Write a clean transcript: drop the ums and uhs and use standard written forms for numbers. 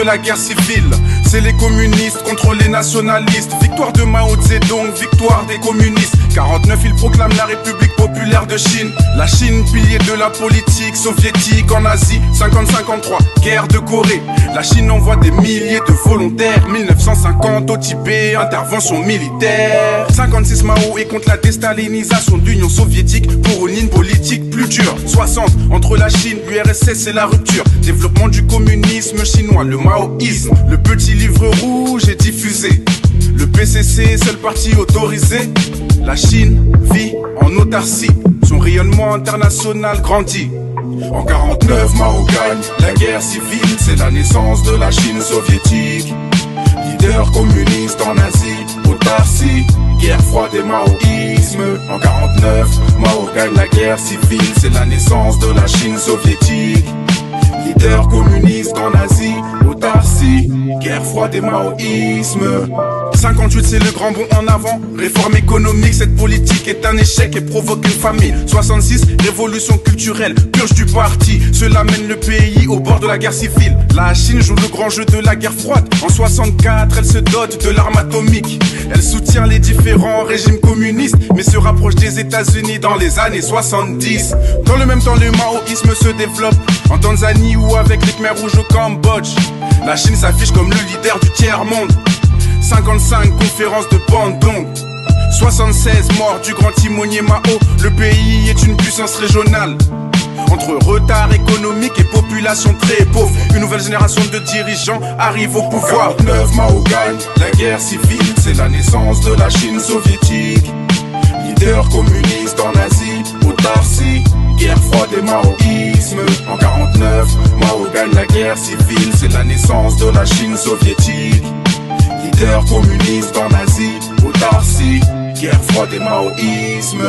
de la guerre civile. C'est les communistes contre les nationalistes. Victoire de Mao Zedong, victoire des communistes. 49, ils proclament la République populaire de Chine. La Chine, pilier de la politique soviétique en Asie. 50-53, guerre de Corée. La Chine envoie des milliers de volontaires. 1950 au Tibet, intervention militaire. 56, Mao est contre la déstalinisation de l'Union soviétique pour une ligne politique plus dure. 60, entre la Chine, l'URSS et la rupture. Développement du communisme chinois, le maoïsme. Le petit livre rouge est diffusé. Le PCC, seul parti autorisé. La Chine vit en autarcie. Son rayonnement international grandit. En 49, Mao gagne la guerre civile. C'est la naissance de la Chine soviétique. Leader communiste en Asie, autarcie. Guerre froide et maoïsme. En 49, Mao gagne la guerre civile. C'est la naissance de la Chine soviétique. Leader communiste en Asie, autarcie. Guerre froide et maoïsme. 58, c'est le grand bond en avant. Réforme économique, cette politique est un échec et provoque une famine. 66, révolution culturelle, purge du parti. Cela mène le pays au bord de la guerre civile. La Chine joue le grand jeu de la guerre froide. En 64, elle se dote de l'arme atomique. Elle soutient les différents régimes communistes, mais se rapproche des États-Unis dans les années 70. Dans le même temps, le maoïsme se développe en Tanzanie ou avec les Khmers rouges au Cambodge. La Chine s'affiche comme le leader du tiers-monde. 55, conférence de Bandung. 76, mort du grand timonier Mao. Le pays est une puissance régionale. Entre retard économique et population très pauvre, une nouvelle génération de dirigeants arrive au pouvoir. 49, Mao gagne la guerre civile. C'est la naissance de la Chine soviétique. Leader communiste en Asie, autarcie. Guerre froide et maoïsme. En 49, Mao gagne la guerre civile. C'est la naissance de la Chine soviétique. Leader communiste en Asie, autarcie, guerre froide et maoïsme.